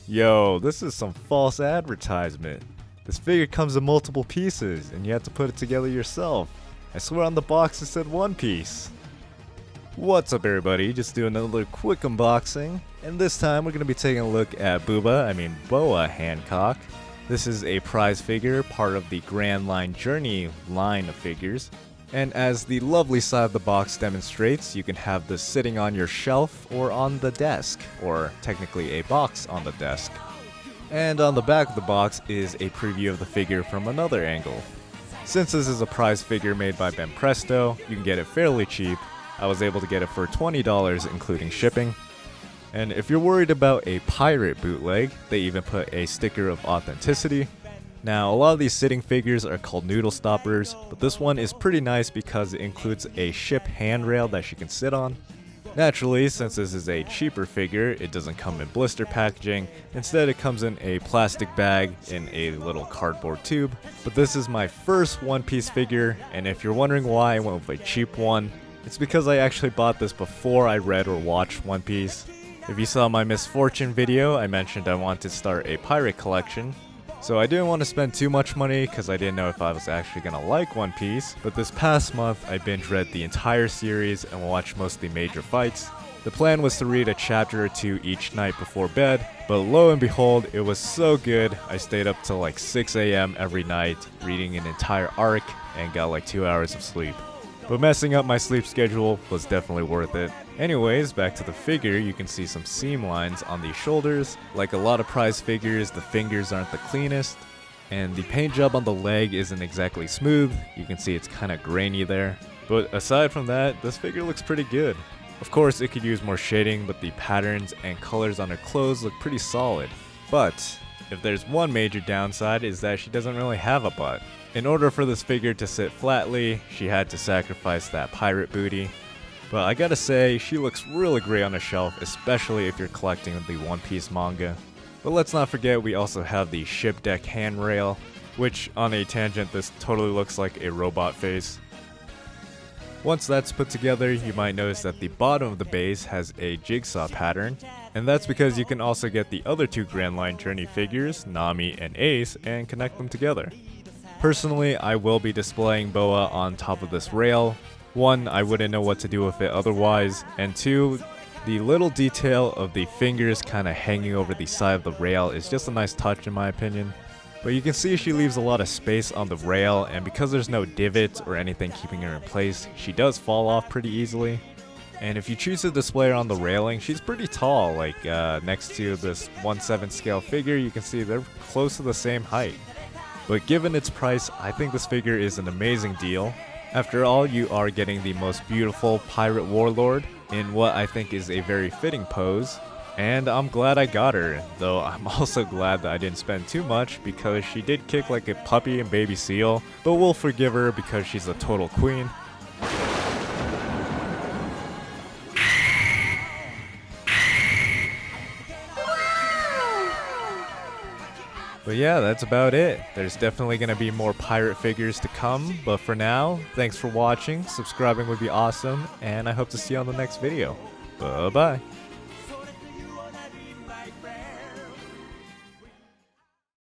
Yo, this is some false advertisement. This figure comes in multiple pieces, and you have to put it together yourself. I swear on the box it said one piece. What's up everybody, just doing another quick unboxing, and this time we're going to be taking a look at Boa Handcock. This is a prize figure, part of the Grand Line Journey line of figures. And as the lovely side of the box demonstrates, you can have this sitting on your shelf or on the desk, or technically a box on the desk. And on the back of the box is a preview of the figure from another angle. Since this is a prize figure made by Ben Presto, you can get it fairly cheap. I was able to get it for $20 including shipping. And if you're worried about a pirate bootleg, they even put a sticker of authenticity. Now, a lot of these sitting figures are called noodle stoppers, but this one is pretty nice because it includes a ship handrail that she can sit on. Naturally, since this is a cheaper figure, it doesn't come in blister packaging. Instead, it comes in a plastic bag in a little cardboard tube. But this is my first one-piece figure, and if you're wondering why I went with a cheap one, it's because I actually bought this before I read or watched One Piece. If you saw my Misfortune video, I mentioned I wanted to start a pirate collection. So I didn't want to spend too much money because I didn't know if I was actually going to like One Piece, but this past month I binge read the entire series and watched most of the major fights. The plan was to read a chapter or two each night before bed, but lo and behold, it was so good I stayed up till like 6 AM every night reading an entire arc and got like 2 hours of sleep. But messing up my sleep schedule was definitely worth it. Anyways, back to the figure, you can see some seam lines on the shoulders. Like a lot of prize figures, the fingers aren't the cleanest. And the paint job on the leg isn't exactly smooth. You can see it's kind of grainy there. But aside from that, this figure looks pretty good. Of course, it could use more shading, but the patterns and colors on her clothes look pretty solid. But if there's one major downside, is that she doesn't really have a butt. In order for this figure to sit flatly, she had to sacrifice that pirate booty. But I gotta say, she looks really great on a shelf, especially if you're collecting the One Piece manga. But let's not forget we also have the ship deck handrail, which on a tangent this totally looks like a robot face. Once that's put together, you might notice that the bottom of the base has a jigsaw pattern, and that's because you can also get the other two Grand Line Journey figures, Nami and Ace, and connect them together. Personally, I will be displaying Boa on top of this rail. One, I wouldn't know what to do with it otherwise, and two, the little detail of the fingers kind of hanging over the side of the rail is just a nice touch in my opinion. But you can see she leaves a lot of space on the rail, and because there's no divots or anything keeping her in place, she does fall off pretty easily. And if you choose to display her on the railing, she's pretty tall, like next to this 1/7 scale figure, you can see they're close to the same height. But given its price, I think this figure is an amazing deal. After all, you are getting the most beautiful pirate warlord in what I think is a very fitting pose. And I'm glad I got her, though I'm also glad that I didn't spend too much because she did kick like a puppy and baby seal, but we'll forgive her because she's a total queen. But yeah, that's about it. There's definitely going to be more pirate figures to come, but for now, thanks for watching, subscribing would be awesome, and I hope to see you on the next video. Bye bye.